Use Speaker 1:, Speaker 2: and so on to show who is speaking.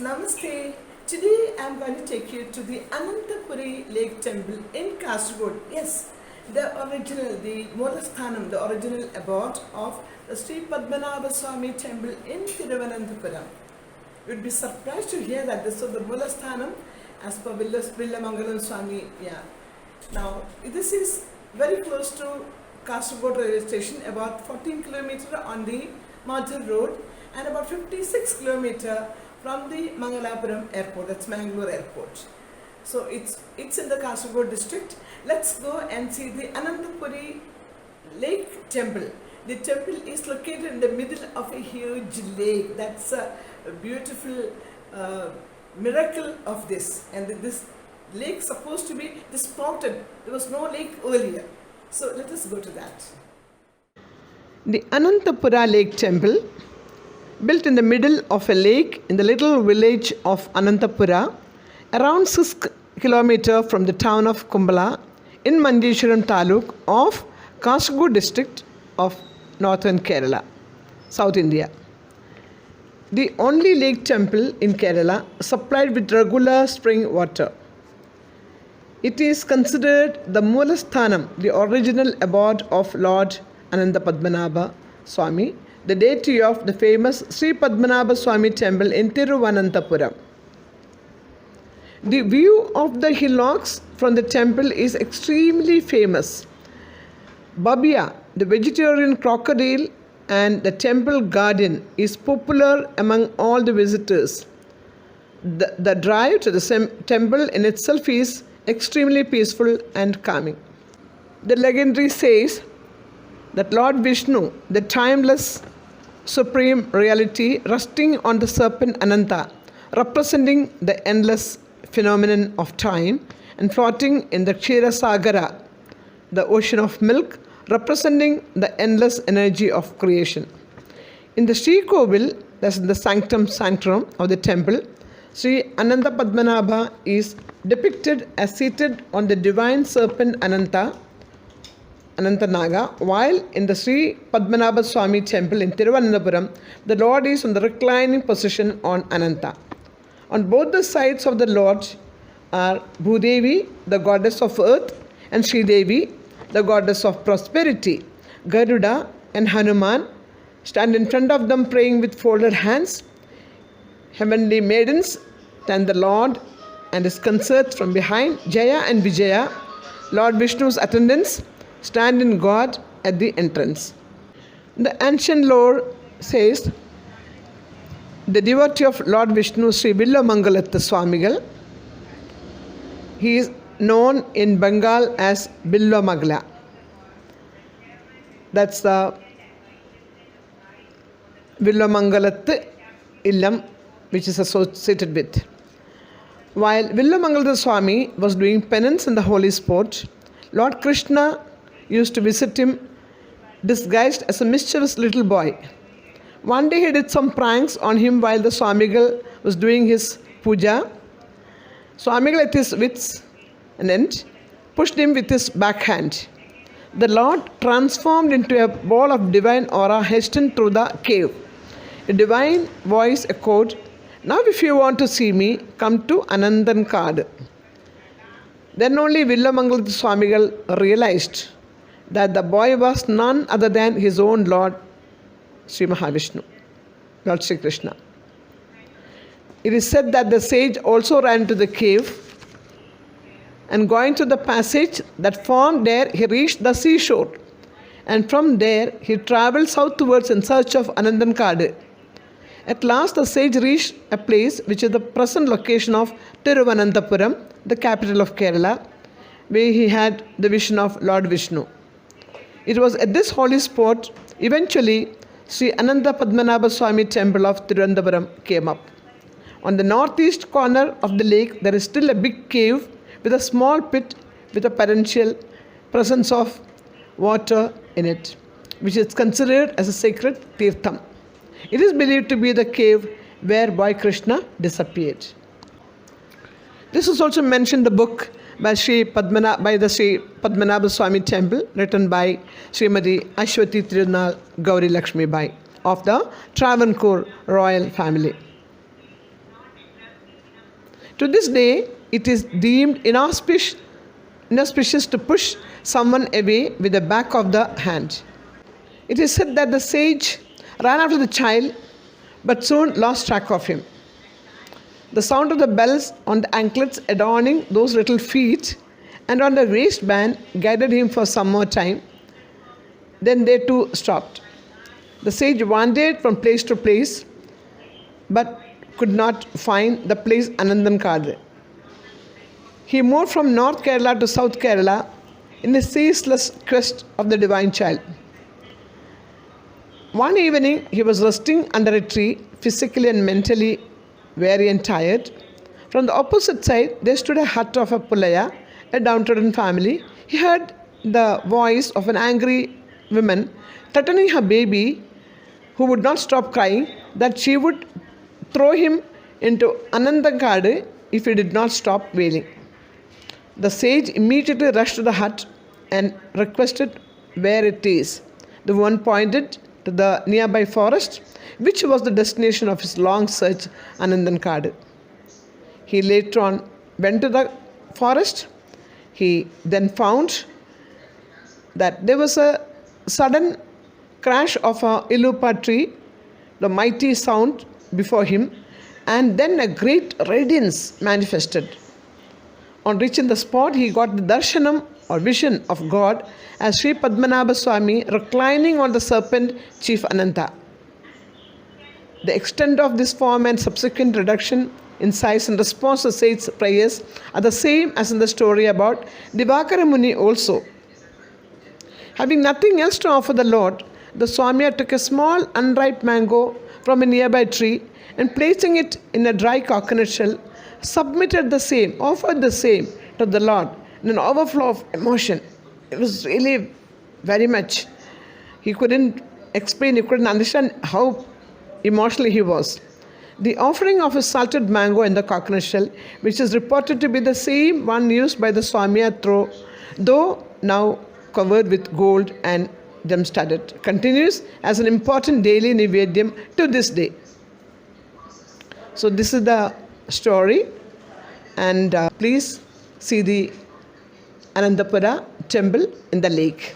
Speaker 1: Namaste. Today I am going to take you to the Ananthapura Lake Temple in Kasaragod. Yes, the Moolasthana, the original abode of the Sri Padmanabha Swamy Temple in Thiruvananthapuram. You would be surprised to hear that this was the Moolasthana as per Villamangalam Swamy. Yeah. Now, this is very close to Kasaragod railway station, about 14 kilometers on the Madhur road and about 56 kilometers from the Mangalapuram airport, that's Mangalore airport. So it's in the Kasaragod district. Let's go and see the Ananthapura Lake Temple. The temple is located in the middle of a huge lake. That's a beautiful miracle of this. And this lake supposed to be sprouted. There was no lake earlier. So let us go to that. The Ananthapura Lake Temple, built in the middle of a lake in the little village of Ananthapura, around 6 kilometers from the town of Kumbala in Manjeshwaram Taluk of Kasaragod district of northern Kerala, South India. The only lake temple in Kerala supplied with regular spring water. It is considered the Moolasthana, the original abode of Lord Ananthapura Swamy, the deity of the famous Sri Padmanabha Swamy temple in Thiruvananthapuram. The view of the hillocks from the temple is extremely famous. Babia, the vegetarian crocodile, and the temple garden is popular among all the visitors. The drive to the temple in itself is extremely peaceful and calming. The legendary says that Lord Vishnu, the timeless supreme reality resting on the serpent Ananta, representing the endless phenomenon of time, and floating in the Kshira Sagara, the ocean of milk, representing the endless energy of creation. In the Sri Kovil, that's in the sanctum sanctorum of the temple, Sri Ananthapadmanabha is depicted as seated on the divine serpent Anantanaga, while in the Sri Padmanabha Swamy temple in Thiruvananthapuram, the Lord is on the reclining position on Ananta. On both the sides of the Lord are Bhudevi, the goddess of earth, and Sridevi, the goddess of prosperity. Garuda and Hanuman stand in front of them praying with folded hands. Heavenly maidens stand the Lord and his consorts from behind. Jaya and Vijaya, Lord Vishnu's attendants, stand in God at the entrance. The ancient lore says the devotee of Lord Vishnu, Sri Villamangalatha Swamigal, he is known in Bengal as Villamagala. That's the Villamangalatha Illam which is associated with. While Villamangalatha Swamy was doing penance in the holy spot, Lord Krishna used to visit him disguised as a mischievous little boy. One day he did some pranks on him while the Swamigal was doing his puja. Swamigal at his wits' end pushed him with his backhand. The Lord, transformed into a ball of divine aura, hastened through the cave. A divine voice echoed, "Now if you want to see me, come to Ananthapura." Then only Villamangalatha Swamigal realized that the boy was none other than his own Lord Sri Mahavishnu, Lord Sri Krishna. It is said that the sage also ran to the cave, and going to the passage that formed there, he reached the seashore, and from there he travelled southwards in search of Ananthapura. At last the sage reached a place which is the present location of Thiruvananthapuram, the capital of Kerala, where he had the vision of Lord Vishnu. It was at this holy spot eventually Sri Ananthapura Swamy temple of Thiruvananthapuram came up. On the northeast corner of the lake there is still a big cave with a small pit with a perennial presence of water in it, which is considered as a sacred tirtham. It is believed to be the cave where boy Krishna disappeared. This is also mentioned in the book by the Sri Padmanabha Swamy temple, written by Srimati Ashwati Tirunal Gauri Lakshmi Bai of the Travancore royal family. To this day, it is deemed inauspicious to push someone away with the back of the hand. It is said that the sage ran after the child but soon lost track of him. The sound of the bells on the anklets adorning those little feet and on the waistband guided him for some more time. Then they too stopped. The sage wandered from place to place but could not find the place Ananthapura. He moved from North Kerala to South Kerala in a ceaseless quest of the divine child. One evening, he was resting under a tree, physically and mentally weary and tired. From the opposite side, there stood a hut of a Pulaya, a downtrodden family. He heard the voice of an angry woman threatening her baby, who would not stop crying, that she would throw him into Ananthapura if he did not stop wailing. The sage immediately rushed to the hut and requested where it is. The woman pointed to the nearby forest, which was the destination of his long search, Ananthapura. He later on went to the forest. He then found that there was a sudden crash of a ilupa tree, the mighty sound before him, and then a great radiance manifested. On reaching the spot, he got the darshanam or vision of God as Sri Padmanabha Swamy reclining on the serpent chief Ananta. The extent of this form and subsequent reduction in size in response to the sage's prayers are the same as in the story about Divakara Muni also. Having nothing else to offer the Lord, the Swami took a small unripe mango from a nearby tree and placing it in a dry coconut shell, offered the same to the Lord in an overflow of emotion. It was really very much, he couldn't explain, he couldn't understand how emotional he was. The offering of a salted mango in the coconut shell, which is reported to be the same one used by the Swami though now covered with gold and gem-studded, continues as an important daily nivedyam to this day. So this is the story, and please see the Ananthapura temple in the lake.